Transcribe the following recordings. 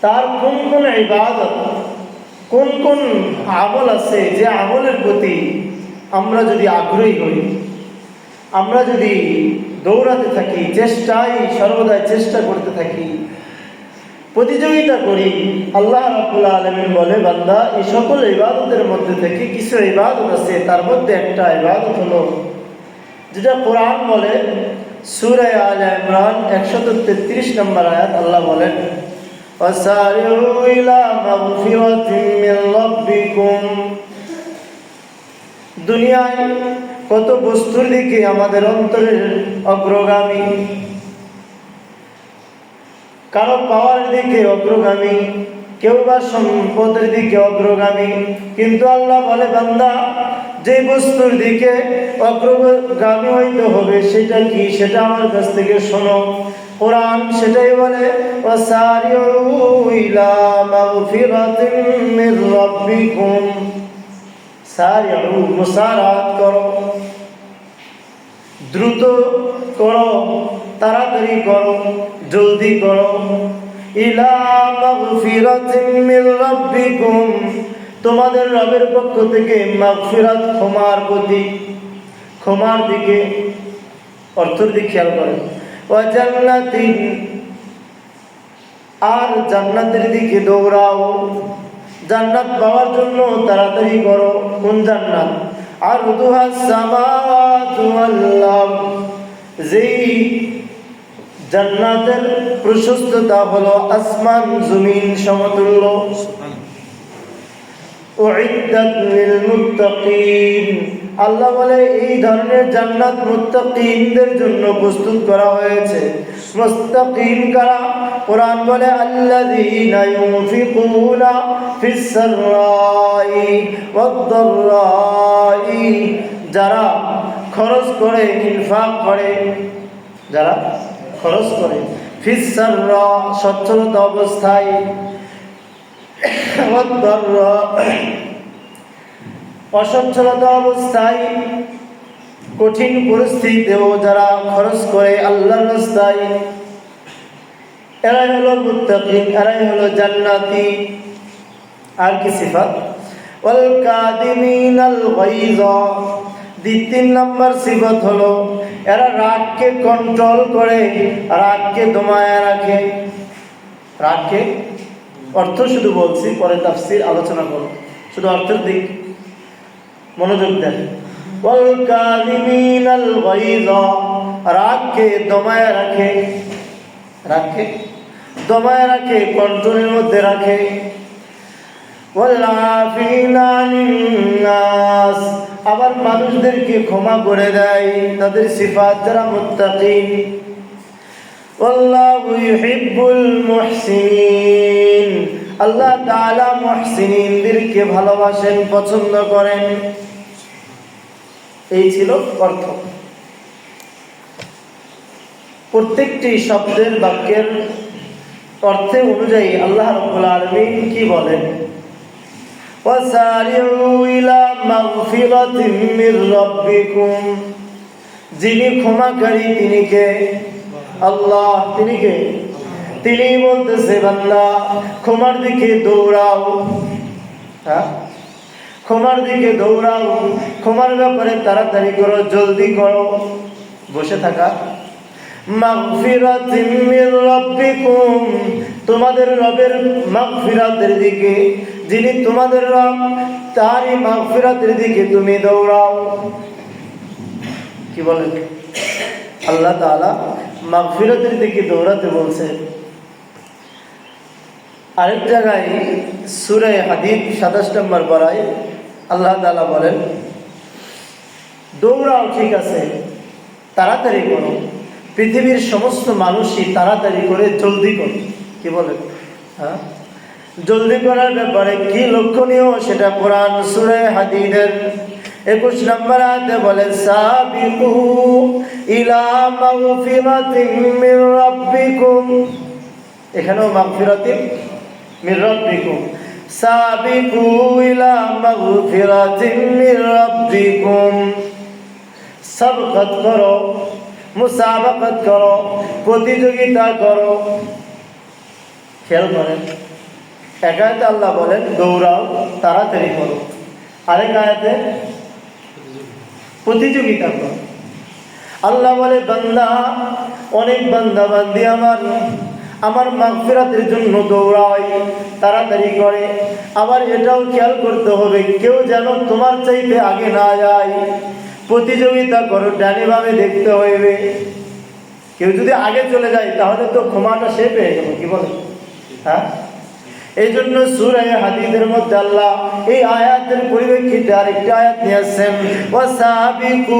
তার কোন কোন ইবাদত, কোন কোন আমল আছে যে আমলের প্রতি আমরা যদি আগ্রহী হই, আমরা যদি দৌড়াতে থাকি, সর্বদাই চেষ্টা করতে থাকি, প্রতিযোগিতা করি, আল্লাহ রাব্বুল আলামিন বলে, বান্দা এই সকল ইবাদতের মধ্যে থেকে কিছু ইবাদত আছে, তার মধ্যে একটা ইবাদত হলো যেটা কোরআন বলে সূরা আলে ইমরান 133 নম্বর আয়াত, আল্লাহ বলেন ওয়াসারিউ ইলা মাগফিরাতিন মিন রাব্বিকুম। দুনিয়ায় কত বস্তুর দিকে আমাদের অন্তরের অগ্রগামী, কারো পাওয়ার দিকে অগ্রগামী, কেউ বা সম্পদের দিকে অগ্রগামী, কিন্তু আল্লাহ বলে, বান্দা যে বস্তুর দিকে অগ্রগামী হইতে হবে সেটা কি, সেটা আমার কাছ থেকে শোনো। কোরআন সেটাই বলে ওয়াসারিউ ইলা মাগফিরাতিন মির রাব্বিকুম। সারিউ, মুসারাত করো, দ্রুত করো, তাড়াতাড়ি করো, জলদি করো। ইলা মাগফিরাতিন মির রাব্বিকুম, তোমাদের রবের পক্ষ থেকে মাগফিরাত, ক্ষমার প্রতি, ক্ষমার দিকে, অর্থের দিকে খেয়াল করেন। ওয়া জান্নাতিন, আর জান্নাতের দিকে দৌড়াও, জান্নাত পাওয়ার জন্য তাড়াতাড়ি করো। কোন জান্নাত? আরদুহাস সামাওয়াতু ওয়াল আরদ, যেই জান্নাতের প্রশস্ততা হলো আসমান জমিন সমতুল্য। উইদ্দাত লিল মুত্তাকিন, আল্লাহ বলে এই ধরনের জান্নাত মুত্তাকিনদের জন্য প্রস্তুত করা হয়েছে। মুত্তাকিন কারা? কোরআন বলে আল্লাযীনা ইউনফিকুনা ফিস সাররাই ওয়াদ দাররাই, যারা খরচ করে, ইনফাক করে, যারা খরচ করে, ফিস সাররা, সচ্ছলতা অবস্থায়, ওয়াদ দাররা, অসচ্ছলতা অবস্থায়, কঠিন পরিস্থিতিতেও যারা খরচ করে আল্লাহর রাস্তায়, এরাই হলো মুত্তাকিন, এরাই হলো জান্নাতি। আর কি সিফাত? ওয়াল কাদিমিনাল গায়যা, 3 নম্বর সিফাত হলো এরা রাগকে কন্ট্রোল করে, রাগকে দমায় রাখে। রাগকে, অর্থ শুধু বলছি, পরে তাফসীর আলোচনা করব, শুধু অর্থের দিক মনোযোগ দেন। ওয়াল কাযিমিনাল গায়যা, রাগকে দমায় রাখে, রাগকে দমায় রাখে, কন্ট্রোলের মধ্যে রাখে। ওয়াল আফিনা আনিন নাস, আবার মানুষদেরকে ক্ষমা করে দেয়, তাদের সিফাত যারা মুত্তাকিন। আল্লাহু ইউহিব্বুল মুহসিনিন, আল্লাহ তাআলা মুহসিনিনদেরকে ভালোবাসেন, পছন্দ করেন। এই ছিল অর্থ। প্রত্যেকটি শব্দের, বাক্যের অর্থে অনুযায়ী আল্লাহ রাব্বুল আলামিন কি বলেন? ওয়াসারিউ ইলা মাগফিরাতিন মির রাব্বিকুম, যিনি ক্ষমাকারী তিনি কে? আল্লাহ। তিনি কে? তিনি বলতেছে, বান্দা ক্ষমার দিকে দৌড়াও, হ্যাঁ, ক্ষমার দিকে দৌড়াও, ক্ষমার ব্যাপারে তাড়াতাড়ি করো, জলদি করো, বসে থাকা। মাগফিরাতিন মির রাব্বিকুম, তোমাদের রবের মাগফিরাতের দিকে, যিনি তোমাদের রব, তারই মাগফিরাতের দিকে তুমি দৌড়াও। কি বলেন? আল্লাহ তাআলা মাগফিরাতের দিকে দৌড়াতে বলছে। আরেক জায়গায় সূরা হাদীদ 27 নম্বর পারায় আল্লাহ তাআলা বলেন, দৌড়াও ঠিক আছে, তাড়াতাড়ি করো, পৃথিবীর সমস্ত মানুষই তাড়াতাড়ি করে জলদি করো। কি বলেন? হ্যাঁ, জলদি করার ব্যাপারে কি লক্ষণীয় সেটা কোরআন সূরা হাদীদের 21 নম্বর আয়াতে বলে, সাবিকু ইলা মাগফিরাতিন মির রাব্বিকুম, এখানেও মাগফিরাতিন মির রাব্বিকুম, সাবিকু ইলা মাগফিরাতিন মির রাব্বিকুম, সাবকাত করো, মুসাবাকাত করো, প্রতিযোগিতা করো, খেয়াল করেন, এক আয়াতে আল্লাহ বলেন দৌড়াও, তাড়াতাড়ি করো, আরেক আয়াতে প্রতিযোগিতা করো। আল্লাহ বলে বান্দা, অনেক বান্দা বান্দি আমার মাগফিরাতের জন্য দৌড়ায়, তাড়াতাড়ি করে। আবার এটাও খেয়াল করতে হবে কেউ যেন তোমার চাইতে আগে না যায়। প্রতিযোগিতা করো, ডানে বামে দেখতে হইবে। কেউ যদি আগে চলে যায় তাহলে তো ক্ষমাটা সে পেয়ে গেল, কি বলে? হ্যাঁ, এই জন্য সূরা হাদীদের মধ্যে আল্লাহ এই আয়াতের পরিপ্রেক্ষিতে আরেকটি আয়াত নিয়ে আসছেন, ওয়াসাবিকু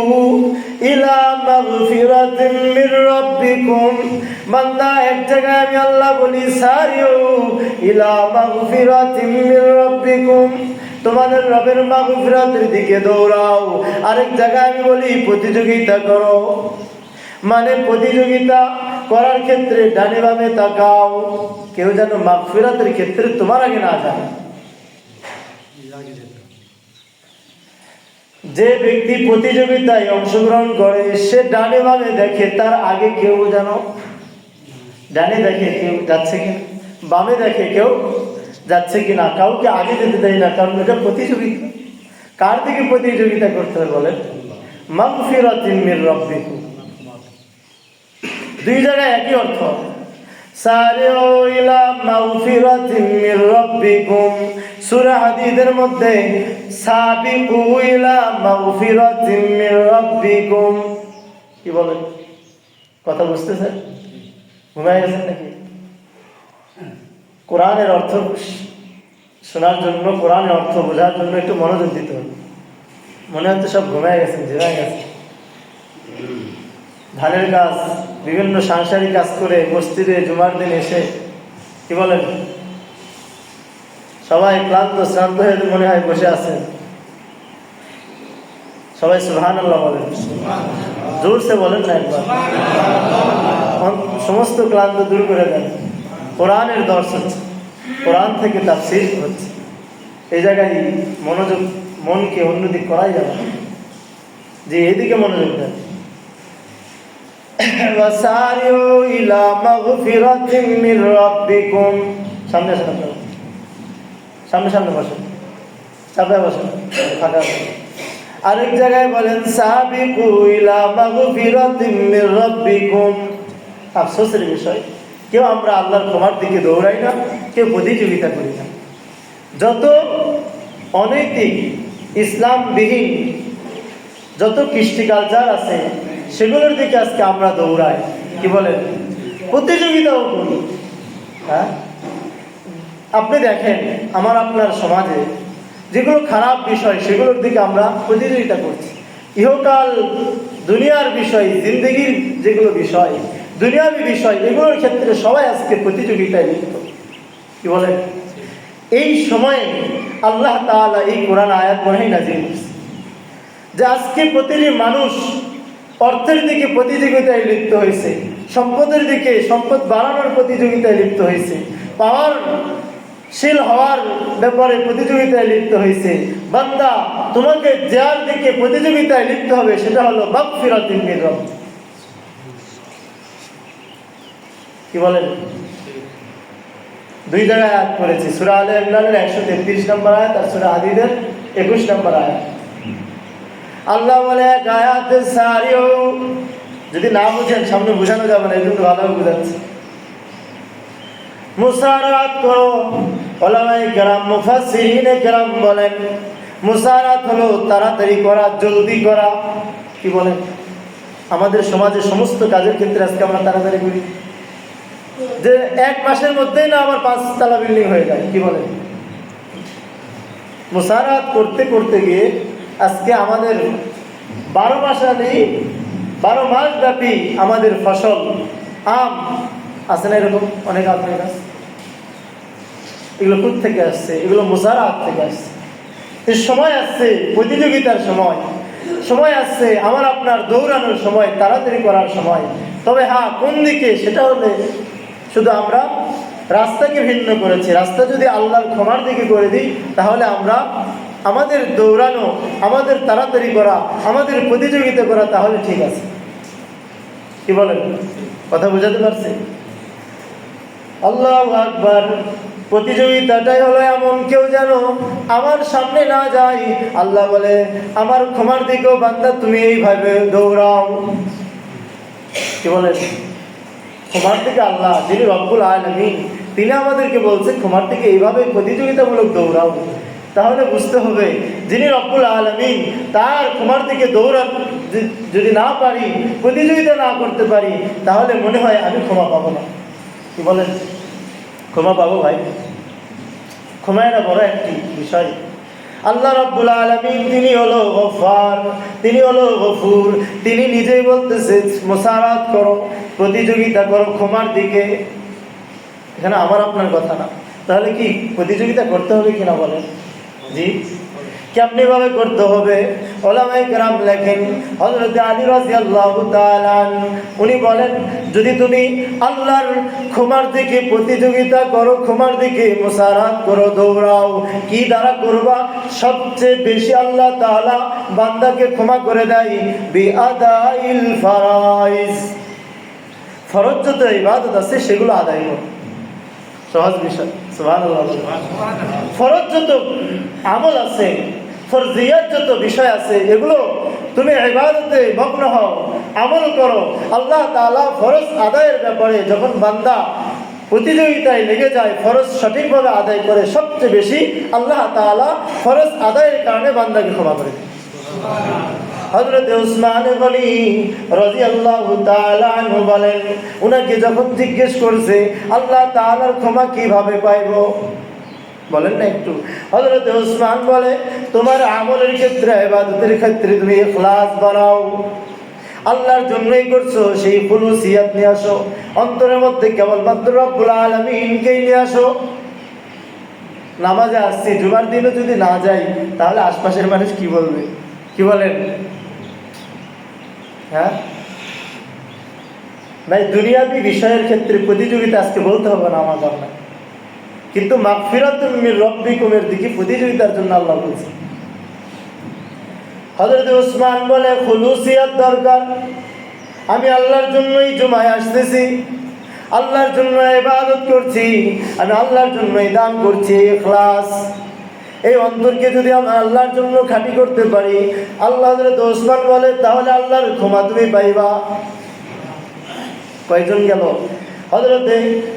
ইলা মাগফিরাতিন মির রাব্বিকুম। বান্দা, এক জায়গায় আমি আল্লাহ বলি সারিউ ইলা মাগফিরাতিন মির রাব্বিকুম, তোমাদের রবের মাগফিরাতের দিকে দৌড়াও। আরেক জায়গায় আমি বলি প্রতিযোগিতা করো, মানে প্রতিযোগিতা করার ক্ষেত্রে ডানে বামে তাকাও, কেউ যেন মাগফিরাতের ক্ষেত্রে তোমার আগে না যায়। যে ব্যক্তি প্রতিযোগিতায় অংশগ্রহণ করে সে ডানে বামে দেখে, তার আগে কেউ যেন, ডানে দেখে কেউ যাচ্ছে কিনা, বামে দেখে কেউ যাচ্ছে কিনা, কাউকে আগে যেতে দেয় না, কারণ এটা প্রতিযোগিতা। কার দিকে প্রতিযোগিতা করতে হবে বলেন? মাগফিরাতিন মির রাব্বিকুম। দুই জায়গায় একই অর্থ, সারিউ ইলা মাগফিরাতিন মির রাব্বিকুম। সূরা হাদীদের মধ্যে সাবিকু ইলা মাগফিরাতিন মির রাব্বিকুম। কি বলেন? কথা বুঝতেছেন? ঘুমায় গেছেন নাকি? কোরআনের অর্থ শোনার জন্য, কোরআনের অর্থ বোঝার জন্য একটু মনোযোগ দিতে হবে। মনে হচ্ছে সব ঘুমায় গেছেন, জেরায় গেছেন। ধানের কাজ, বিভিন্ন সাংসারিক কাজ করে মসজিদে জুমার দিন এসে কি বলেন, সবাই ক্লান্ত শ্রান্ত হয়ে মনে হয় বসে আছেন। সবাই সুবহানাল্লাহ বলেন, জোরসে বলেন না একবার। সমস্ত ক্লান্ত দূর করে দেন। কোরআনের দর্শ হচ্ছে, কোরআন থেকে তাফসীর হচ্ছে। এই জায়গায় মনোযোগ, মনকে অন্যদিক করাই যাবে না, যে এদিকে মনোযোগ দেন। ওয়াসারিউ ইলা মাগফিরাতিন মির রাব্বিকুম। সামনে সামনে সামনে সামনে বসেন, চাপে বসেন, ফাঁকা। আরেক জায়গায় বলেন সাবিকু ইলা মাগফিরাতিন মির রাব্বিকুম। আফসোসের বিষয়, কেউ আমরা আল্লাহর ক্ষমার দিকে দৌড়াই না, কেউ প্রতিযোগিতা করি না। যত অনৈতিক ইসলামবিহীন যত কৃষ্টি কালচার আছে সেগুলোর দিকে আজকে আমরা দৌড়াই, কি বলেন, প্রতিযোগিতাও করি। হ্যাঁ, আপনি দেখেন আমার আপনার সমাজে যেগুলো খারাপ বিষয় সেগুলোর দিকে আমরা প্রতিযোগিতা করছি। ইহকাল দুনিয়ার বিষয়, জিন্দগির যেগুলো বিষয়, দুনিয়াবী বিষয়, এগুলোর ক্ষেত্রে সবাই আজকে প্রতিযোগিতায় লিপ্ত, কি বলেন। এই সময়ে আল্লাহ তাআলা এই কোরআন আয়াত পড়েই নাযিল করেছে যে আজকে প্রতিটি মানুষ অর্থের দিকে প্রতিযোগিতায় লিপ্ত হয়েছে, সম্পদের দিকে, সম্পদ বাড়ানোর প্রতিযোগিতায় লিপ্ত হয়েছে, পাওয়ারশীল হওয়ার ব্যাপারে প্রতিযোগিতায় লিপ্ত হয়েছে। বান্দা, তোমাকে যার দিকে প্রতিযোগিতায় লিপ্ত হবে সেটা হলো মাগফিরাতিন মির রাব্বিক। কি বলেন? দুই জায়গায় আয়াত করেছি, সূরা আলে ইমরানের 133 নম্বর আয়াত আর সূরা হাদীদের 21 নম্বর আয়াত। আল্লাহ বলে এক আয়াতে সারিউ, যদি না বুঝেন সামনে বোঝানো যাবে না, এই জন্য ভালোভাবে বোঝাচ্ছি। মুসারাত করো। উলামায়ে কেরাম, মুফাসসিরিনে কেরাম বলেন মুসারাত হলো তাড়াতাড়ি করা, জলদি করা। কি বলেন? আমাদের সমাজে সমস্ত কাজের ক্ষেত্রে আজকে আমরা তাড়াতাড়ি করি, যে এক মাসের মধ্যেই না আবার 5 তলা বিল্ডিং হয়ে যায়, কি বলেন। মুসারাত করতে করতে গিয়ে আজকে আমাদের 12 মাস ব্যাপী আমাদের ফসল, আম আছে না, এরকম অনেক আমের গাছ, এগুলো কোথা থেকে আসছে? এগুলো মুসারাত থেকে আসছে। এই সময় আসছে প্রতিযোগিতার সময় আসছে আমার আপনার দৌড়ানোর সময়, তাড়াতাড়ি করার সময়। তবে হ্যাঁ, কোন দিকে সেটা হলে শুধু আমরা রাস্তাকে ভিন্ন করেছি। রাস্তা যদি আল্লাহর ক্ষমার দিকে করে দিই তাহলে আমরা আমাদের দৌড়ানো, আমাদের তাড়াতাড়ি করা, আমাদের প্রতিযোগিতা করা তাহলে ঠিক আছে। কি বলেন? কথা বোঝাতে পারছি? আল্লাহু আকবার। প্রতিযোগিতাটাই হলো এমন, কেউ যেন আমার সামনে না যায়। আল্লাহ বলে আমার ক্ষমার দিকেও বান্দা তুমি এইভাবে দৌড়াও। কি বলেন? ক্ষমার দিকে আল্লাহ যিনি রব্বুল আলামিন, তিনি আমাদেরকে বলছে ক্ষমার দিকে এইভাবে প্রতিযোগিতামূলক দৌড়াও। তাহলে বুঝতে হবে যিনি রব্বুল আলামিন, তার ক্ষমার দিকে দৌড়া যদি না পারি, প্রতিযোগিতা না করতে পারি, তাহলে মনে হয় আমি ক্ষমা পাবো না। কি বলেন? ক্ষমা পাবো ভাই? ক্ষমা এটা বড় একটি বিষয়। আল্লাহ রাব্বুল আলামিন তিনি হলো গফফার, তিনি হলো গফুর। তিনি নিজেই বলতেছে মুসারাত করো, প্রতিযোগিতা করো ক্ষমার দিকে। এখানে আমার আপনার কথা না। তাহলে কি প্রতিযোগিতা করতে হবে কিনা বলেন? জি। কেমনি ভাবে করতে হবে? উলামায়ে কেরাম লেখেন, হযরত আলী রাদিয়াল্লাহু তাআলা আনহু উনি বলেন, যদি তুমি আল্লাহর ক্ষমার দিকে প্রতিযোগিতা করো, ক্ষমার দিকে মুসারাত করো, দৌড়াও, কি দ্বারা করবা? সবচেয়ে বেশি আল্লাহ তাআলা বান্দাকে ক্ষমা করে দেয় বিআদাইল ফারাইজ। ফরজ যত ইবাদত আছে সেগুলো আদায় করো। সহজ বিষয়, সুবহানাল্লাহ। ফরজ যত আমল আছে, ফরজিয়াত যত বিষয় আছে, এগুলো তুমি ইবাদতে মগ্ন হও, আমল করো। আল্লাহ তাআলা ফরজ আদায়ের ব্যাপারে যখন বান্দা প্রতিযোগিতায় লেগে যায়, ফরজ সঠিকভাবে আদায় করে, সবচেয়ে বেশি আল্লাহ তাআলা ফরজ আদায়ের কারণে বান্দাকে ক্ষমা করে দেন। হযরত উসমান গনি রাদিয়াল্লাহু তাআলা আনহু বলেন, উনাকে যখন জিজ্ঞেস করছে আল্লাহ তাআলার ক্ষমা কিভাবে পাইবো, বলেন না একটু। হযরত উসমান বলে, তোমার আমলের ক্ষেত্রে, ইবাদতের ক্ষেত্রে তুমি ইখলাস বানাও, আল্লাহর জন্যই করছো, সেই খুলুসিয়াত নিয়ে আসো, অন্তরের মধ্যে কেবলমাত্র রব্বুল আলামিনকে নিয়ে আসো। নামাজে আসছি, জুমার দিনও যদি না যাই, তাহলে আশপাশের মানুষ কি বলবে? কি বলেন? হ্যাঁ ভাই, দুনিয়াবি বিষয়ের ক্ষেত্রে প্রতিযোগিতা আজকে বলতে হবে না আমার জন্য, কিন্তু মাগফিরাতুম মির রাব্বিকুমের দিকে প্রতিযোগিতার জন্য আল্লাহ বলছে। হযরত উসমান বলে, খুলুসিয়াত দরকার, আমি আল্লাহর জন্যই জুমায় আসতেছি, আল্লাহর জন্য ইবাদত করছি, আমি আল্লাহর জন্যই দান করছি, ইখলাস। এই অন্তরকে যদি আমি আল্লাহর জন্য খাঁটি করতে পারি, আল্লাহ হযরত উসমান বলে, তাহলে আল্লাহর ক্ষমা তুমি পাইবা। কয়জন গেল? হযরত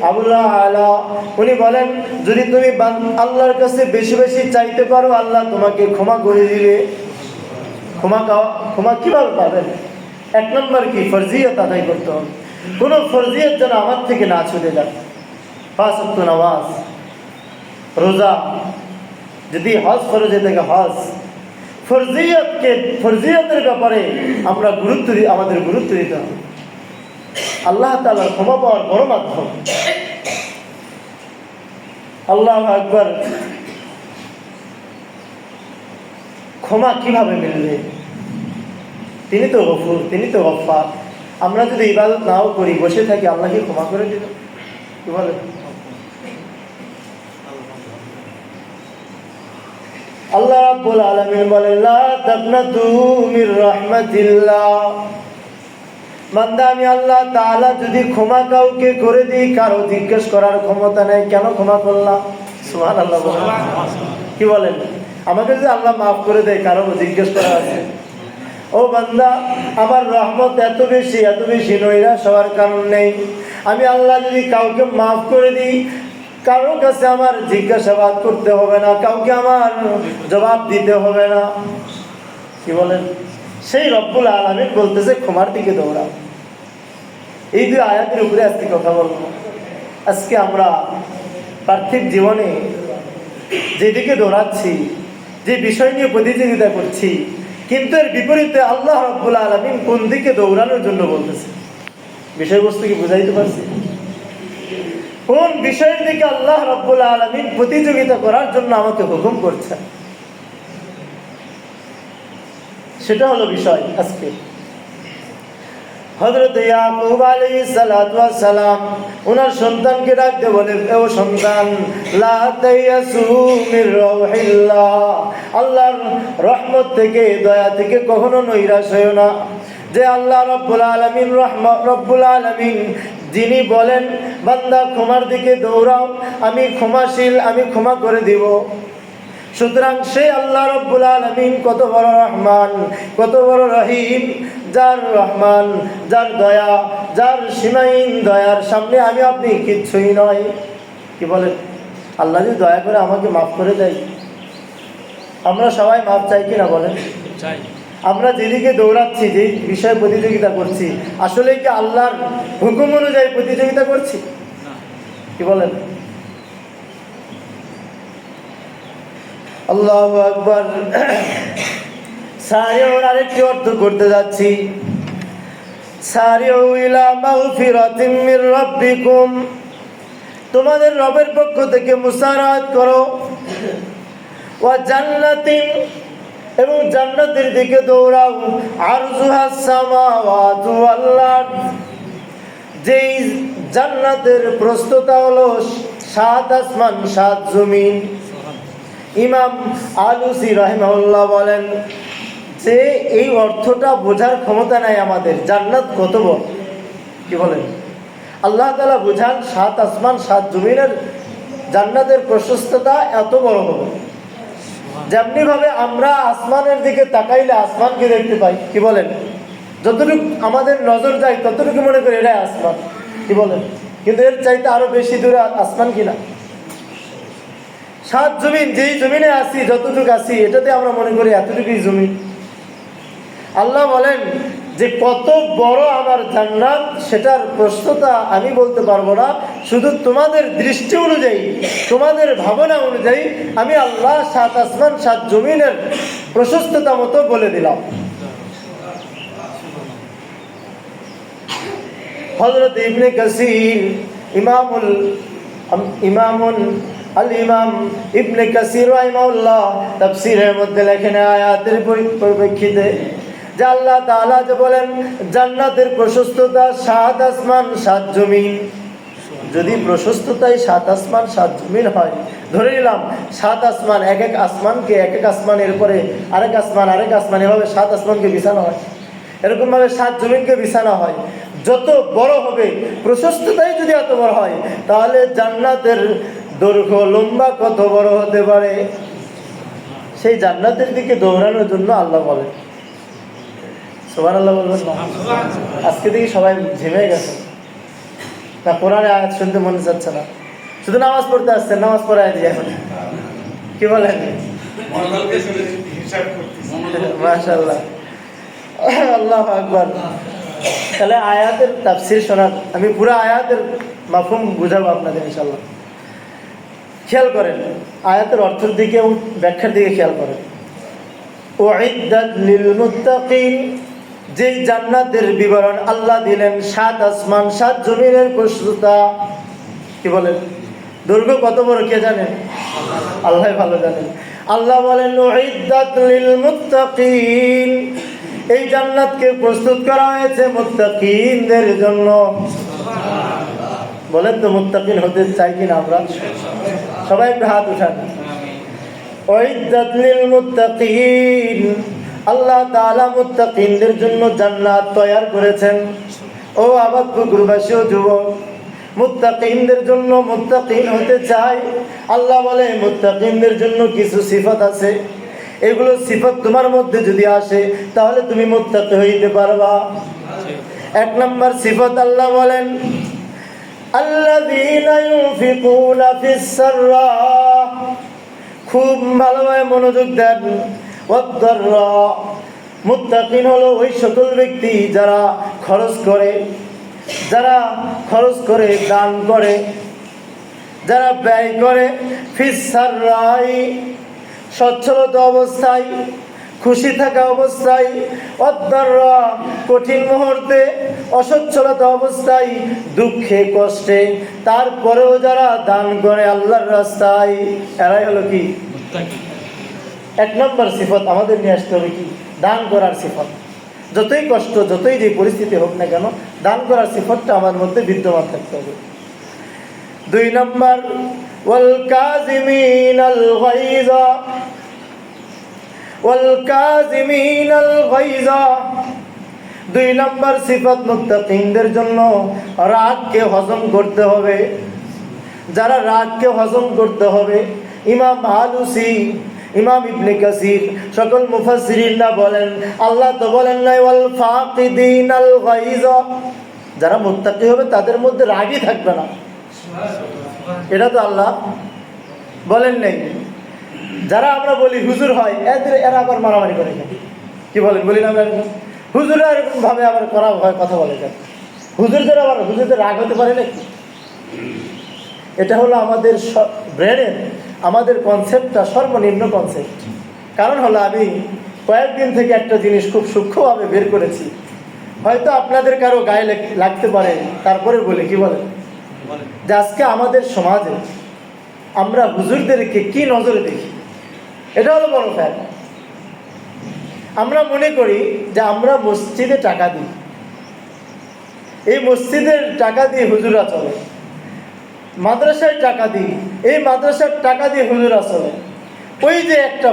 আবুল্লাহ আলা উনি বলেন, যদি তুমি আল্লাহর কাছে বেশি বেশি চাইতে পারো, আল্লাহ তোমাকে ক্ষমা করে দিবে। ক্ষমা কিভাবে পাবেন? এক নম্বর কি, ফরজিয়ত আদায় করতে হবে। কোনো ফরজিয়ত যেন আমার থেকে না ছুটে যায়। 5 ওয়াক্ত নামাজ, রোজা, যদি হজ ফরজে থেকে হজ, ফরজিয়তের ব্যাপারে আমরা আমাদের গুরুত্ব দিতে হবে। আল্লাহ তাআলার ক্ষমা পাওয়ার বড় মাধ্যম। আল্লাহু আকবার। ক্ষমা কিভাবে মিলবে? তিনি তো গফুর, তিনি তো গফফার। আমরা যদি ইবাদত নাও করি, বসে থাকি, আল্লাহ কি ক্ষমা করে দিল? কি বলে? আল্লাহ রাব্বুল আলামিন বলেন, লা তাকনাতু মির রাহমাতিল্লাহ। বান্দা, আমি আল্লাহ তাআলা যদি ক্ষমা কাউকে করে দিই, কারো জিজ্ঞেস করার ক্ষমতা নেই কেন ক্ষমা করলাম। সুবহানাল্লাহ। কি বলেন? আমাকে যদি আল্লাহ মাফ করে দেয়, কারো জিজ্ঞেস করা আছে? ও বান্দা, আমার রহমত এত বেশি নৈরাশ হওয়ার কারণ নেই। আমি আল্লাহ যদি কাউকে মাফ করে দিই, কারোর কাছে আমার জিজ্ঞাসাবাদ করতে হবে না, কাউকে আমার জবাব দিতে হবে না। কি বলেন? সেই রব্বুল আলামিন বলতেছে ক্ষমার দিকে দৌড়াও। এই 2 আয়াতের উপরে আজকে কথা বলবো। আজকে আমরা পার্থিব জীবনে যেদিকে দৌড়াচ্ছি, যে বিষয় নিয়ে প্রতিযোগিতা করছি, কিন্তু এর বিপরীতে আল্লাহ রাব্বুল আলামিন কোন দিকে দৌড়ানোর জন্য বলতেছে? বিষয়বস্তু কি বুঝাইতে পারছি? কোন বিষয়ের দিকে আল্লাহ রাব্বুল আলামিন প্রতিযোগিতা করার জন্য আমাকে হুকুম করছে, সেটা হলো বিষয় আজকে। হযরত ইয়াকুব আলাইহিস সালাতু ওয়াস সালাম ওনার সন্তানকে ডাকতে বলে, ও সন্তান, লা তায়াসু মির রাউহিল্লাহ, আল্লাহর রহমত থেকে, দয়া থেকে কখনো নৈরাশ হয়ো না। যে আল্লাহ রব্বুল আলামিন যিনি বলেন বান্দা ক্ষমার দিকে দৌড়াও, আমি ক্ষমাশীল, আমি ক্ষমা করে দিব। সুতরাং সেই আল্লাহ রব্বুল আলামিন কত বড় রহমান, কত বড় রহিম, যার রহমান, যার দয়া, যার সীমাহীন দয়ার সামনে আমি আপনি কিচ্ছুই নয়। কি বলেন? আল্লাহ যদি দয়া করে আমাকে মাফ করে দেয়, আমরা সবাই মাফ চাই কিনা বলেন? চাই। আমরা যেদিকে দৌড়াচ্ছি, যে বিষয়ে প্রতিযোগিতা করছি, আসলে কি আল্লাহর হুকুম অনুযায়ী প্রতিযোগিতা করছি? কি বলেন? আল্লাহু আকবার। সারিউর আরেকটি অর্থ করতে যাচ্ছি, সারিউ ইলা মাগফিরাতিম মির রাব্বিকুম, তোমাদের রবের পক্ষ থেকে মুসারাত করো, ওয়া জান্নাতিন, এবং জান্নাতের দিকে দৌড়াও, আরজুহাস সামাওয়াতু ওয়াল আরদ, যেই জান্নাতের প্রস্থতা হলো 7 আসমান 7 জমিন। ইমাম আলুসি রাহিমাহুল্লাহ বলেন যে এই অর্থটা বোঝার ক্ষমতা নাই আমাদের, জান্নাত কত বড়। কি বলেন? আল্লাহ তাআলা বোঝান 7 আসমান 7 জমিনের জান্নাতের প্রশস্ততা এত বড় হবে। যেমনি ভাবে আমরা আসমানের দিকে তাকাইলে আসমানকে দেখতে পাই, কি বলেন? যতটুকু আমাদের নজর যায় ততটুকু মনে করি এটাই আসমান। কি বলেন? কিন্তু এর চাইতে আরো বেশি দূরে আসমান কিনা? 7 জমিন, যেই জমিনে আসি, যতটুকু আসি, এটাতে আমরা মনে করি এতটুকুই জমিন। আল্লাহ বলেন যে কত বড় আমার জান্নাত, সেটার প্রশস্ততা আমি বলতে পারবো না, শুধু তোমাদের দৃষ্টি অনুযায়ী, তোমাদের ভাবনা অনুযায়ী আমি আল্লাহ 7 আসমান 7 জমিনের প্রশস্ততা মতো বলে দিলাম। হযরত ইবনে কাসির, ইমাম ইবনে কাসির রাহিমাহুল্লাহ তাফসীরের মধ্যে লেখেন আয়াতের পরিপ্রেক্ষিতে যে আল্লাহ তাআলা যে বলেন জান্নাতের প্রশস্ততা 7 আসমান 7 জমিন, যদি প্রশস্ততাই 7 আসমান 7 জমিন হয়, ধরে নিলাম 7 আসমান, এক এক আসমানকে, এক এক আসমানের উপরে আরেক আসমান, এভাবে 7 আসমানকে বিছানো হয়, এরকম ভাবে 7 জমিনকে বিছানো হয়। যত বড় হবে, প্রশস্ততাই যদি এত বড় হয়, তাহলে জান্নাতের দৈর্ঘ্য লম্বা কত বড় হতে পারে। সেই জান্নাতের দিকে দৌড়ানোর জন্য আল্লাহ বলে, সুবহানাল্লাহ বলবেন না? আজকে দেখি সবাই ঝিমে গেছে না, কোরআনের আয়াত শুনতে মনে যাচ্ছে না, শুধু নামাজ পড়তে আসছেন, নামাজ পড়ায় দিয়ে এখন। কি বলেন? মাশাআল্লাহ, আল্লাহু আকবার। তাহলে আয়াতের তাফসীর শোনার, আমি পুরো আয়াতের মাফহুম বুঝাবো আপনাদের ইনশাআল্লাহ। খেয়াল করেন আয়াতের অর্থের দিকে এবং ব্যাখ্যার দিকে খেয়াল করেন। উইদ্দাত লিল মুত্তাকিন, যেই জান্নাতের বিবরণ আল্লাহ দিলেন 7 আসমান 7 জমিনের প্রশস্ততা। কি বলেন? দৈর্ঘ্য কত বড় কে জানেন? আল্লাহ ভালো জানেন। আল্লাহ বলেন উইদ্দাত লিল মুত্তাকিন, এই জান্নাতকে প্রস্তুত করা হয়েছে মুত্তাকিনদের জন্য। বলেন তো মুত্তাকিন হতে চাই কিনা আমরা? সবাই একটু হাত উঠান। উইদ্দাত লিল মুত্তাকিন, আল্লাহ তাআলা মুত্তাকিনদের জন্য জান্নাত তৈরি করেছেন। ও আবাদ পুকুরবাসী ও যুবক, মুত্তাকিনদের জন্য, মুত্তাকিন হতে চাই, আল্লাহ বলে মুত্তাকিনদের জন্য কিছু সিফাত আছে, এগুলো সিফাত তোমার মধ্যে যদি আসে তাহলে তুমি মুত্তাকি হইতে পারবা। 1 নম্বর সিফাত আল্লাহ বলেন আল্লাযীনা ইউনফিকুনা ফিস সাররা, খুব ভালোভাবে মনোযোগ দেন, ওয়াদ-দাররা, মুত্তাকিন হলো ওই সকল ব্যক্তি যারা খরচ করে, দান করে, যারা ব্যয় করে, ফিস সাররাই, সচ্ছলতা অবস্থায়, খুশি থাকা অবস্থায়, ওয়াদ-দাররা, কঠিন মুহূর্তে, অসচ্ছলতা অবস্থায়, দুঃখে কষ্টে, তারপরেও যারা দান করে আল্লাহর রাস্তায়, এরাই হলো কি? মুত্তাকি। 1 নম্বর সিফত আমাদের নিয়ে আসতে হবে কি? দান করার সিফত। যতই কষ্ট, যতই যে পরিস্থিতি হোক না কেন, দান করার সিফতটা আমার মধ্যে বিদ্যমান থাকতে হবে। 2 নম্বর ওয়াল কাযিমিনাল গায়যা, ওয়াল কাযিমিনাল গায়যা, 2 নম্বর সিফাত মুত্তাকিনদের জন্য রাগকে হজম করতে হবে। যারা রাগকে হজম করতে হবে, ইমাম আলুসি, ইমাম ইবনে কাসির, সকল মুফাসসিরিনরা বলেন, আল্লাহ তো বলেন নাই ওয়াল ফাকিদিনাল গাইজ, যারা মুত্তাকি হবে তাদের মধ্যে রাগই থাকবে না, এটা তো আল্লাহ বলেন নাই। যারা আমরা বলি হুজুর হয়, এরা আবার মারামারি করে, কি বলেন বলি না আমরা, হুজুরা এরকম ভাবে আবার করা হয়, কথা বলে কেন? হুজুরদের আবার হুজুরদের রাগ হতে পারে নাকি? এটা হলো আমাদের ব্রেনের, আমাদের কনসেপ্টটা সর্বনিম্ন কনসেপ্ট। কারণ হলো আমি কয়েকদিন থেকে একটা জিনিস খুব সূক্ষ্মভাবে বের করেছি, হয়তো আপনাদের কারো গায়ে লাগতে পারে, তারপরে বলি, কি বলেন, যে আজকে আমাদের সমাজে আমরা হুজুরদেরকে কি নজরে দেখি, এটা হলো বড় ফ্যাক্ট। আমরা মনে করি যে আমরা মসজিদে টাকা দিই, এই মসজিদের টাকা দিয়ে হুজুরা চলে, মাদ্রাসায় টাকা দিই, এই মাদ্রাসার টাকা দিয়ে হুজুরা চলে। ওই যে একটা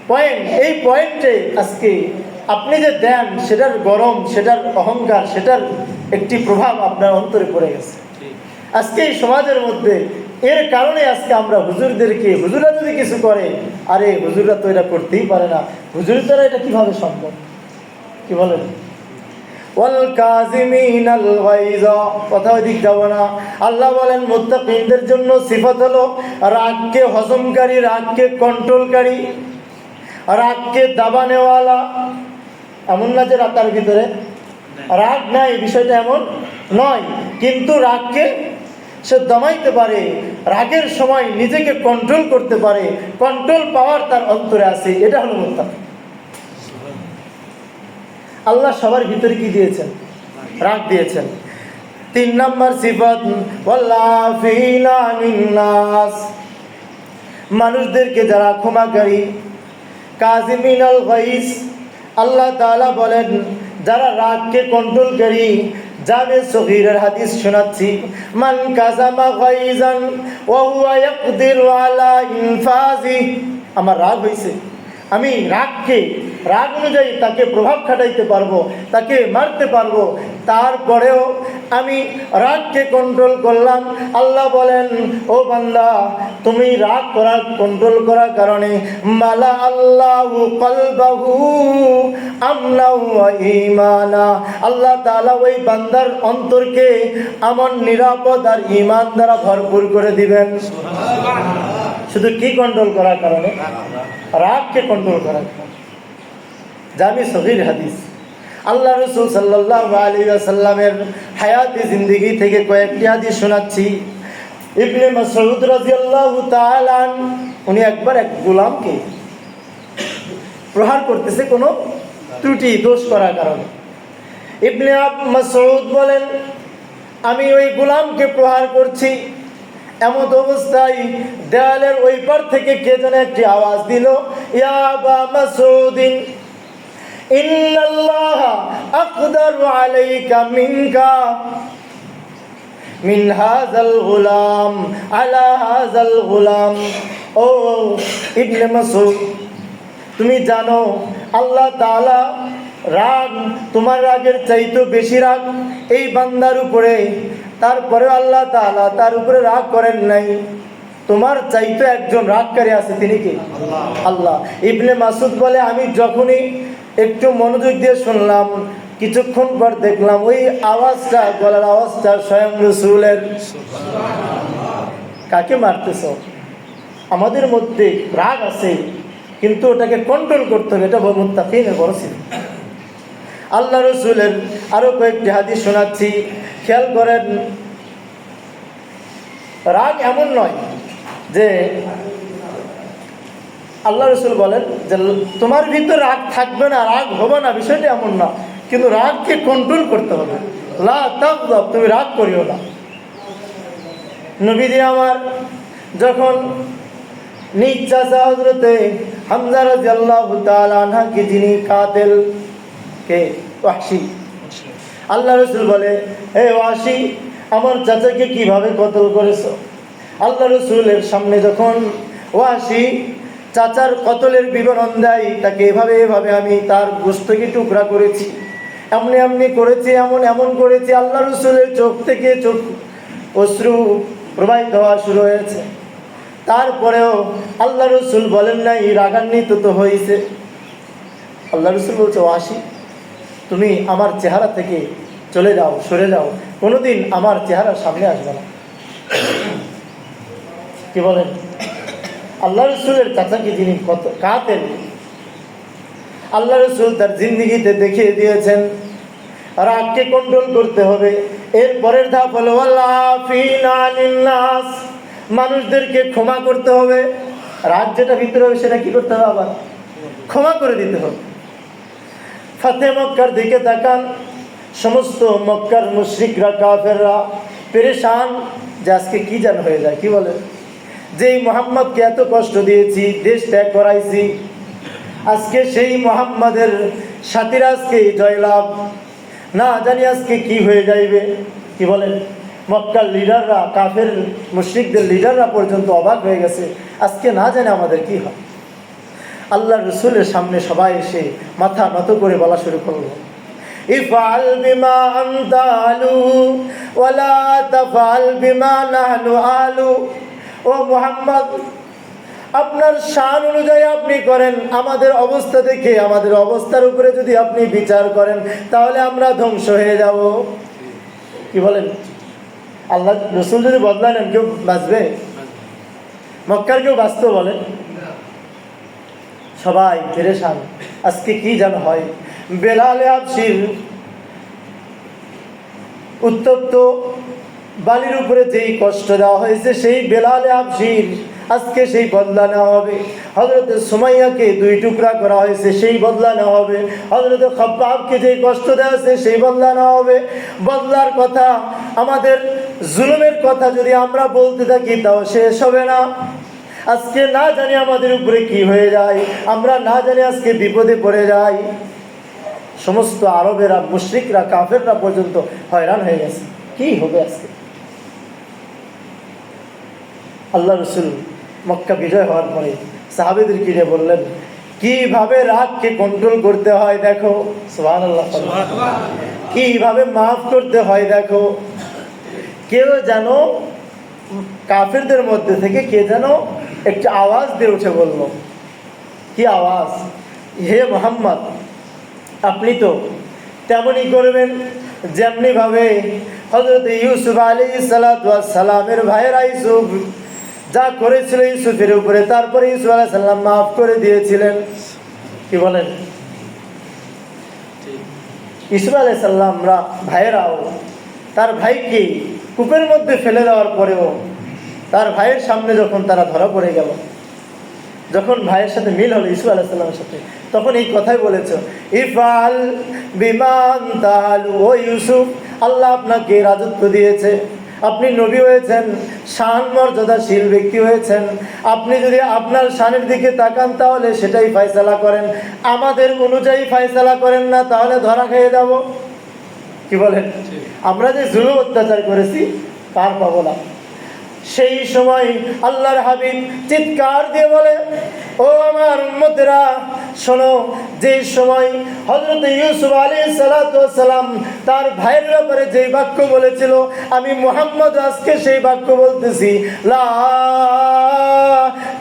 পয়েন্ট, এই পয়েন্টে আজকে আপনি যে দেন সেটার গরম, সেটার অহংকার, সেটার একটি প্রভাব আপনার অন্তরে পড়ে গেছে আজকে এই সমাজের মধ্যে। এর কারণে আজকে আমরা হুজুরদেরকে, হুজুরা যদি কিছু করে, আরে হুজুররা তো এটা করতেই পারে না, হুজুর দ্বারা এটা কিভাবে সম্ভব, কি বলেন? ওয়াল কাযিমিনাল গায়জ, কথা ওইদিক যাব না। আল্লাহ বলেন মুত্তাকিনদের জন্য সিফাত হলো রাগকে হজমকারী, রাগকে কন্ট্রোলকারী, রাগকে দাবানেওয়ালা। এমন না যে তার ভিতরে রাগ নাই, বিষয়টা এমন নয়, কিন্তু রাগকে সে দমাইতে পারে, রাগের সময় নিজেকে কন্ট্রোল করতে পারে, কন্ট্রোল পাওয়ার তার অন্তরে আছে, এটা হলো মুত্তাকি। আল্লাহ সবার ভিতরে কি দিয়েছেন? রাগ দিয়েছেন। 3 নম্বর সিফাত ওয়াল্লাফিনা আনিন নাস, মানুষদেরকে যারা ক্ষমাকারী, কাযিমিনাল গাইজ। আল্লাহ তাআলা বলেন যারা রাগকে কন্ট্রোলকারী। জামে সগীরের হাদিস শোনাচ্ছি, মান কাযামা গাইজান ওয়া হুয়া ইয়াকদিরু আলা ইনফাজি, আমার রাগ হইছে, আমি রাগকে, রাগ অনুযায়ী তাকে প্রভাব খাটাইতে পারবো, তাকে মারতে পারবো, তারপরেও আমি রাগকে কন্ট্রোল করলাম। আল্লাহ বলেন, ও বান্দা, তুমি রাগ করার, কন্ট্রোল করার কারণে মালা আল্লাহু কলবাহু আমনা ওয়া ঈমানা, আল্লাহ তাআলা ওই বান্দার অন্তরকে আমন, নিরাপদ আর ঈমান দ্বারা ভরপুর করে দিবেন। শুধু কি কন্ট্রোল করার কারণে? রাগকে কন্ট্রোল করার কারণে। জামি সগীর হাদিস, আল্লাহ রাসূল সাল্লাল্লাহু আলাইহি ওয়াসাল্লামের হায়াতে জিন্দেগি থেকে কয়েকটি হাদিস শোনাচ্ছি। ইবনে মাসউদ রাদিয়াল্লাহু তাআলা আনহু, উনি একবার এক গোলামকে প্রহার করতেছে কোনো ত্রুটি, দোষ করার কারণে। ইবনে মাসউদ বলেন, আমি ওই গোলামকে প্রহার করছি, এমন অবস্থায় দেয়ালের ওই পার থেকে কে যেন একটি আওয়াজ দিল, ইয়া আবা মাসউদিন ইন্নাল্লাহ আকদারু আলাইকা মিনকা মিন হাযাল গুলাম আলা হাযাল গুলাম। ও ইবনে মাসউদ, তুমি জানো আল্লাহ তাআলা রাগ, তোমার রাগের চাইতে বেশি রাগ এই বান্দার উপরে, তারপরে আল্লাহ তাআলা তার উপরে রাগ করেন নাই। তোমার চাইতে একজন রাগকারী আছে, তিনি কি? আল্লাহ। ইবনে মাসউদ বলে, আমি যখনই একটু মনোযোগ দিয়ে শুনলাম, কিছুক্ষণ পর দেখলাম ওই আওয়াজটা, গলার আওয়াজটা স্বয়ং রাসূলের। কাকে মারতেছ? আমাদের মধ্যে রাগ আছে, কিন্তু ওটাকে কন্ট্রোল করতে হবে, এটা মুত্তাকিনের বড় সিফাত। আল্লাহ রাসূলের আরো কয়েকটি হাদিস শোনাচ্ছি, খেয়াল করেন। রাগ এমন নয় যে আল্লাহ রাসূল বলেন যে তোমার ভিতরে রাগ থাকবে না, রাগ হবে না, বিষয়টা এমন না, কিন্তু রাগকে কন্ট্রোল করতে হবে। লা তাগদাব, তুমি রাগ করিও না। নবীজি আমার যখন নিজ চাচা হযরতে হামজা রাদিয়াল্লাহু তাআলা আনহু, যিনি কাতিল, কে? ওয়াহশী। আল্লাহ রাসূল বলে, হে ওয়াহশী, আমার চাচাকে কিভাবে কতল করেছো? আল্লাহ রাসূলের সামনে যখন ওয়াহশী চাচার কতলের বিবরণ দেয়, তাকে এভাবে এভাবে আমি তার গোশতকে টুকরা করেছি, এমনি এমনি করেছি, এমন এমন করেছি। আল্লাহ রসুলের চোখ থেকে চোখ অশ্রু প্রবাহিত হওয়া শুরু হয়েছে। তারপরেও আল্লাহ রসুল বলেন নাই, রাগান্বিত তো হয়েছে। আল্লাহ রসুল বলছে, ওয়াসি, তুমি আমার চেহারা থেকে চলে যাও, সরে যাও, কোনোদিন আমার চেহারার সামনে আসবে না। কি বলেন? আল্লাহ রসুলের চাচাকে যিনি কত কাতেন, আল্লাহ রসুল তার জিন্দিগিতে দেখিয়ে দিয়েছেন রাগকে কন্ট্রোল করতে হবে। এর পরের ধাপ হলো আল্লাফিনা আনিন নাস, মানুষদেরকে ক্ষমা করতে হবে। রাগ যেটা ভিতরে হবে সেটা কি করতে হবে? আবার ক্ষমা করে দিতে হবে। ফাতে মক্কার দিকে তাকান, সমস্ত মক্কার মুশরিকরা কাফেররা পেরেশান যে আজকে কি যেন হয়ে যায়। কি বলে? যেই মোহাম্মদকে এত কষ্ট দিয়েছি, দেশ ত্যাগ করাইছি, আজকে সেই মোহাম্মদের সাথীরা আজকে জয়লাভ, না জানি আজকে কি হয়ে যাইবে। কি বলেন? মক্কার লিডাররা, কাফের মুশরিকদের লিডাররা পর্যন্ত অবাক হয়ে গেছে, আজকে না জানি আমাদের কি হয়। আল্লাহ রসুলের সামনে সবাই এসে মাথা নত করে বলা শুরু করলো, ইফআল বিমা আনতা আলু ওয়ালা তাফআল বিমা নাহনু আলু। ও মুহাম্মদ, আপনার শান অনুযায়ী আপনি করেন, আমাদের অবস্থা দেখে, আমাদের অবস্থার উপরে যদি আপনি বিচার করেন তাহলে আমরা ধ্বংস হয়ে যাব। কি বলেন? আল্লাহ রসুল যদি বদলা নেন, কেউ বাঁচবে? মক্কার কেউ বাঁচতে বলে? সবাই পেরেশান, আজকে কি যেন হয়। বেলালে হাবশির উত্তপ্ত বালির উপরে যেই কষ্ট দেওয়া হয়েছে, সেই বেলালে হাবশির আজকে সেই বদলা নেওয়া হবে। হযরত সুমাইয়াকে 2 টুকরা করা হয়েছে, সেই বদলা নেওয়া হবে। হযরত খাব্বাবকে যেই কষ্ট দেওয়া হয়েছে, সেই বদলা নেওয়া হবে। বদলার কথা, আমাদের জুলুমের কথা যদি আমরা বলতে থাকি তাও শেষ হবে না। আজকে না জানি আমাদের উপরে কি হয়ে যায়, আমরা না জানি আজকে বিপদে পড়ে যাই। সমস্ত আরবেরা, মুশরিকরা, কাফেররা পর্যন্ত হয়রান হয়ে গেছে, কি হবে আজকে। আল্লাহ রসুল মক্কা বিজয় হওয়ার পরে সাহাবেদেরকে নিয়ে বললেন, কিভাবে রাগকে কন্ট্রোল করতে হয় দেখো। সুবহানাল্লাহ। কিভাবে মাফ করতে হয় দেখো। কেউ যেন কাফেরদের মধ্যে থেকে কে যেন একটা আওয়াজ দিয়ে উঠে বলল, কি আওয়াজ? হে মুহাম্মদ, আপনি তো তেমনই করবেন যেমনি ভাবে হযরত ইউসুফ আলাইহিস সালাতু ওয়াস সালামের ভাইরা ইউসুফ যা করেছিল ইউসুফের উপরে, তারপরে ইউসুফ আলাইহিস সালাম মাফ করে দিয়েছিলেন। কি বলেন? ইউসুফ আলাইহিস সালামরা ভাইরাও তার ভাইকে কূপের মধ্যে ফেলে দেওয়ার পরেও তার ভাইয়ের সামনে যখন তারা ধরা পড়ে গেল, যখন ভাইয়ের সাথে মিল হলো ইউসুফ আলাইহিস সালামের সাথে, তখন এই কথাই বলেছে, ইফআল বিমা আনতা আলু। ও ইউসুফ, আল্লাহ আপনাকে রাজত্ব দিয়েছে, আপনি নবী হয়েছেন, শান মর্যাদাশীল ব্যক্তি হয়েছেন। আপনি যদি আপনার শানের দিকে তাকান তাহলে সেটাই ফয়সালা করেন, আমাদের অনুযায়ী ফয়সালা করেন না তাহলে ধরা খেয়ে যাব। কি বলেন? আমরা যে জুলুম অত্যাচার করেছি তার পাবো না। সেই সময় আল্লাহর হাবিব চিৎকার দিয়ে বলে, ও আমার উম্মতেরা শোনো, যে সময় হযরত ইউসুফ আলাইহিস সালাতু ওয়াস সালাম তার ভাইয়ের ব্যাপারে যে বাক্য বলেছিল, আমি মুহাম্মদ আজকে সেই বাক্য বলতেছি, লা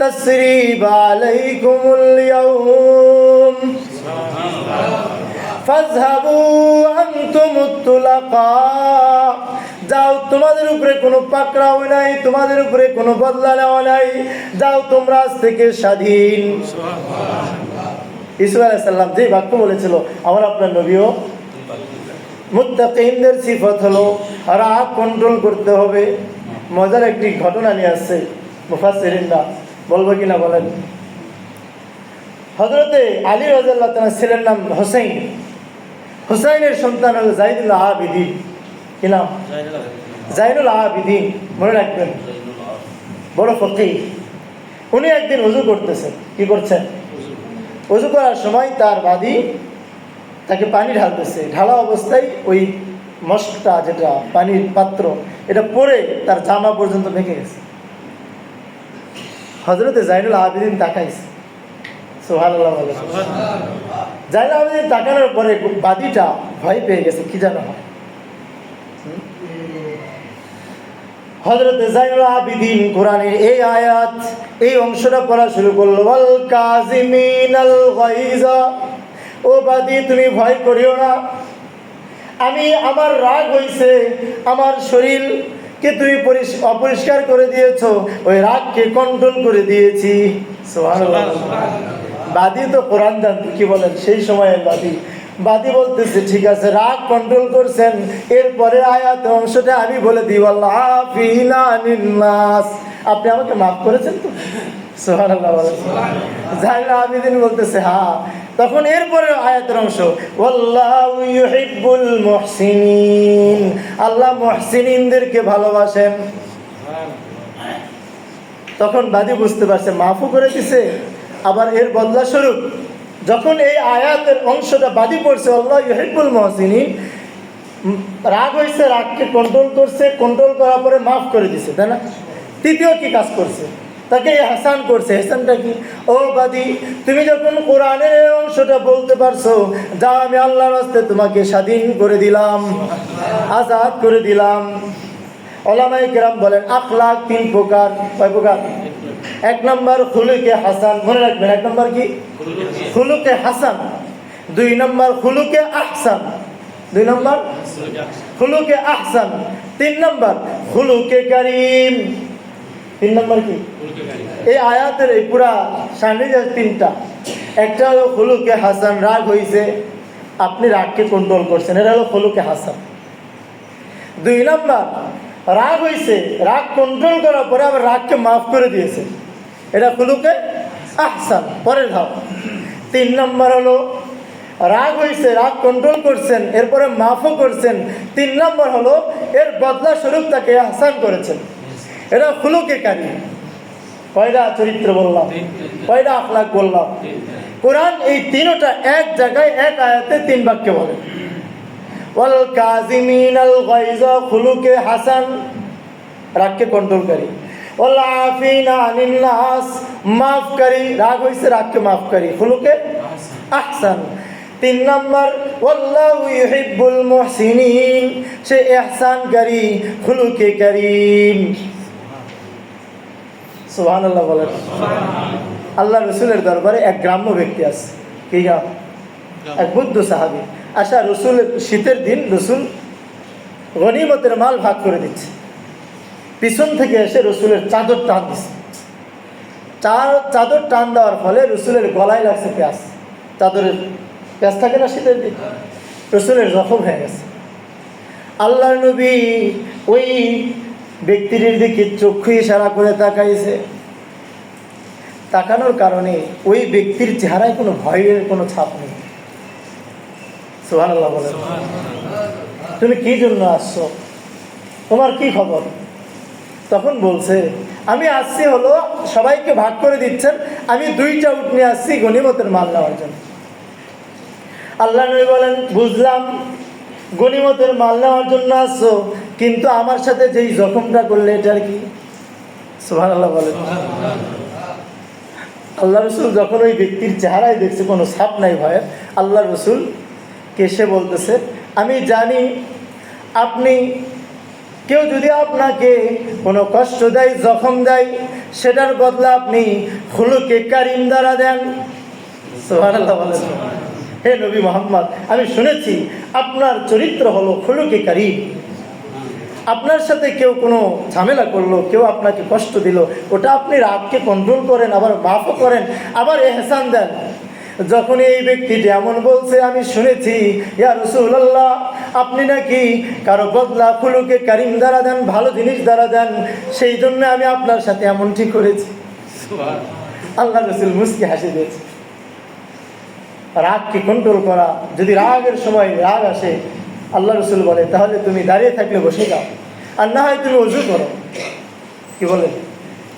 তাসরিবা আলাইকুমুল ইয়াউম ফাযহাবু আনতুমুত তুলাকা। যাও, তোমাদের উপরে কোনো পাকড়াও নাই, তোমাদের উপরে কোনো বদলা নেওয়া নাই, যাও তোমরা আজ থেকে স্বাধীন। ইউসুফ আলাইহিস সালাম যে বাক্য বলেছিল, আমার আপনার নবীও মুত্তাকিনদের সিফত হলো রাগ কন্ট্রোল করতে হবে। মজার একটি ঘটনা নিয়ে আসছে মুফাসসিরিনরা, বলবো কিনা বলেন? হযরতে আলী রাদিয়াল্লাহু তাআলা ছেলের নাম হোসেন, হুসাইনের সন্তান হল জাইনুল আবিদিন। কি নাম? জাইনুল আবিদিন, মনে রাখবেন, বড় ফকিহ। উনি একদিন ওযু করতেছেন। কি করছেন? ওযু করার সময় তার বাদী তাকে পানি ঢালতেছে, ঢালা অবস্থায় ওই মশকটা, যেটা পানির পাত্র, এটা পরে তার জামা পর্যন্ত মেখে গেছে। হযরতে জাইনুল আবিদিন তাকাইছে, সুবহানাল্লাহ। জাইনুল আবিদিন তাকানোর পরে বাদীটা ভয় পেয়ে গেছে, কি জানো হয়। হযরত যায়নুল আবিদিন কোরআনের এই আয়াত, এই অংশটা পড়া শুরু করলো, ওয়াল কাযিমিনাল গায়যা, ও বাদী তুমি ভয় করিও না, আমি আমার রাগ হইছে, আমার শরীরকে তুমি অপরিষ্কার করে দিয়েছো, ওই রাগকে কন্ট্রোল করে দিয়েছি। সুবহানাল্লাহ। বাদী তো কোরআন জানতো, কি বলেন সেই সময়ের বাদী বলতেছে ঠিক আছে, রাগ কন্ট্রোল করছেন, এরপরে আয়াত অংশটা আমি বলে দিই, আফিনা আনিন নাস, আপনি আমাকে মাফ করেছেন তো। সুবহানাল্লাহ। যায়নুল আবিদিন বলতেছে হ্যাঁ। তখন এরপরে আয়াতের অংশ, ওয়াল্লাহু ইউহিব্বুল মুহসিনিন, আল্লাহ মুহসিনিনদেরকে ভালোবাসেন। তখন বাদী বুঝতে পারছে মাফও করে দিছে, আবার এর বদলা স্বরূপ যখন এই আয়াতের অংশটা বাদী পড়ছে, আল্লাহ ইউহিব্বুল মুহসিনিন, রাগ হয়েছে, রাগকে কন্ট্রোল করছে, কন্ট্রোল করার পরে মাফ করে দিছে, তাই না? তৃতীয় কি কাজ করছে, তাকে এহসান করছে। এহসানটা কি? ও বাদী, তুমি যখন কোরআনের এই অংশটা বলতে পারছো, যা আমি আল্লাহর রাস্তায় তোমাকে স্বাধীন করে দিলাম, আজাদ করে দিলাম। উলামায়ে কেরাম বলেন আখলাক 3 প্রকার। কয় প্রকার? 1 নম্বর খুলুকে হাসান, মনে রাখবেন। 1 নম্বর কি? খুলুকে হাসান। 2 নম্বর খুলুকে আহসান। 2 নম্বর খুলুকে আহসান। 3 নম্বর খুলুকে কারীম। 3 নম্বর কি? এই আয়াতের এই পুরা সামনে যে 3টা, একটা হলো খুলুকে হাসান, রাগ হয়েছে, আপনি রাগকে কন্ট্রোল করছেন, এটা হলো খুলুকে হাসান। 2 নম্বর রাগ হয়েছে, রাগ কন্ট্রোল করার পরে আবার রাগকে মাফ করে দিয়েছে, এটা খুলুকে আহসান, পরের ধাপ। 3 নম্বর হলো রাগ হয়েছে, রাগ কন্ট্রোল করছেন, এরপরে মাফও করছেন। 3 নম্বর হলো এর বদলা স্বরূপ তাকে আহসান করেছেন, এটা খুলুকে কারীম। কয়টা চরিত্র বললাম? কয়টা আখলাক বললাম? কোরআন এই 3টা এক জায়গায় এক আয়াতে 3 বাক্যে বলে। ওয়াল কাযিমিনাল গায়যা, খুলুকে হাসান, রাগকে কন্ট্রোলকারী। ওয়াল আফিনা আনিন নাস, মাফকারী, রাগ হইছে রাগকে মাফকারী, খুলুকে আহসান। 3 নম্বর ওয়াল্লাহু ইউহিব্বুল মুহসিনিন, সে ইহসানকারী, খুলুকে কারীম। সুবহানাল্লাহ বলেন। আল্লাহ রসুলের দরবারে এক গ্রাম্য ব্যক্তি আছে। কি গ্রাম? এক বুদ্ধ সাহাবী। আচ্ছা, রসুল শীতের দিন রসুল গনিমতের মাল ভাগ করে দিচ্ছে, পিছন থেকে এসে রসুলের চাদর টান দিচ্ছে। চাদর টান দেওয়ার ফলে রসুলের গলায় লাগছে পেঁয়াজ। চাদরের পেঁয়াজ থাকে না শীতের দিন, রসুলের জখম হয়ে গেছে। আল্লাহ নবী ওই ব্যক্তির দিকে চক্ষু ইশারা করে তাকাইছে। তাকানোর কারণে ওই ব্যক্তির চেহারায় কোনো ভয়ের কোনো ছাপ নেই। সুবহানাল্লাহ বলেন। তুমি কি জন্য আসছো? তোমার কি খবর? তখন বলছে আমি আসছি হলো সবাইকে ভাগ করে দিচ্ছেন, আমি 2টা উট নিয়ে আসছি গনিমতের মাল নেওয়ার জন্য। আল্লাহ নবী বলেন বুঝলাম, গনিমতের মাল নেওয়ার জন্য আসছো, কিন্তু আমার সাথে যেই জখমটা করলে এটার কি? সুবহানাল্লাহ বলেন। আল্লাহ রসুল যখন ওই ব্যক্তির চেহারায় দেখছে কোনো ছাপ নাই ভয়ের, আল্লাহ রসুল কেসে বলতেছে আমি জানি আপনি, কেউ যদি আপনাকে কোনো কষ্ট দেয়, জখম দেয়, সেটার বদলা আপনি খুলুকে কারীম দ্বারা দেন। সুবহানাল্লাহ বলেন। হে নবী মুহাম্মদ, আমি শুনেছি আপনার চরিত্র হলো খুলুকে কারীম। আপনার সাথে কেউ কোনো ঝামেলা করলো, কেউ আপনাকে কষ্ট দিল, ওটা আপনি রাগকে কন্ট্রোল করেন, আবার মাফও করেন, আবার এহসান দেন। যখন এই ব্যক্তিটি এমন বলছে, আমি শুনেছি ইয়া রাসূলুল্লাহ আপনি নাকি কারো বদলা খুলুকে কারীম দ্বারা দেন, ভালো জিনিস দ্বারা দেন, সেই জন্য আমি আপনার সাথে এমনটি করেছি। আল্লাহ রসুল মুস্কি হাসি দিয়েছে। রাগকে কন্ট্রোল করা, যদি রাগের সময় রাগ আসে, আল্লাহ রসুল বলে তাহলে তুমি দাঁড়িয়ে থাকলে বসে যাও, আর না হয় তুমি ওযু করো। কি বলেন?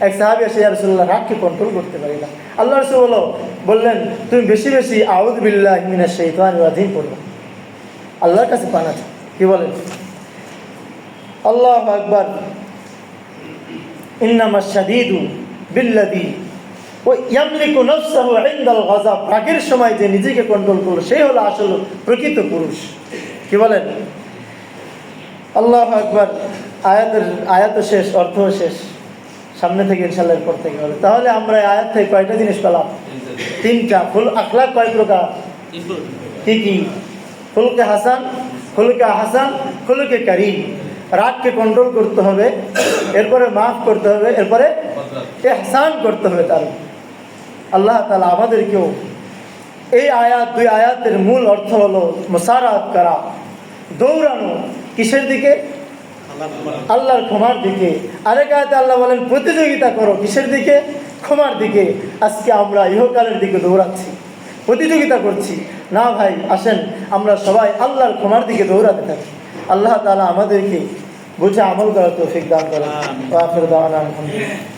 এক সাহাবী এসে ইয়া রাসূলুল্লাহ রাগকে কন্ট্রোল করতে পারি না। আল্লাহ রসুল বললেন তুমি বেশি বেশি আউযু বিল্লাহি মিনাশ শাইতানির রাজিম পড়ো, আল্লাহর কাছে পানা চাও। কি বলেন? আল্লাহু আকবার। ইন্নামাশ শাদীদু বিল্লাযী ইয়ামলিকু নাফসাহু ইনদাল গাযাব, রাগের সময় যে নিজেকে কন্ট্রোল করলো সেই হলো আসল প্রকৃত পুরুষ। কি বলেন? আল্লাহু আকবার। আয়াত শেষ, অর্থ শেষ। সামনে থেকে ইনশাআল্লাহ এরপর থেকে হবে। তাহলে আমরা এই আয়াত থেকে কয়টা জিনিস পেলাম? তিনটা। আখলাক কয় প্রকার? কি কি? খুলুকে হাসান, খুলুকে আহসান, খুলুকে কারীম। রাগকে কন্ট্রোল করতে হবে, এরপরে মাফ করতে হবে, এরপরে ইহসান করতে হবে। তার আল্লাহ তাআলা আমাদেরকেও এই দুই আয়াতের মূল অর্থ হলো মুসারাত করা, দৌড়ানো। কিসের দিকে? আল্লাহর ক্ষমার দিকে। আরেক আয়াতে আল্লাহ বলেন প্রতিযোগিতা করো। কিসের দিকে? ক্ষমার দিকে। আজকে আমরা ইহকালের দিকে দৌড়াচ্ছি, প্রতিযোগিতা করছি। না ভাই, আসেন আমরা সবাই আল্লাহর ক্ষমার দিকে দৌড়াতে থাকি। আল্লাহ তাআলা আমাদেরকে বুঝে আমল করার তৌফিক দান করেন। ওয়া আখিরু দাওয়ানা আলহামদুলিল্লাহ।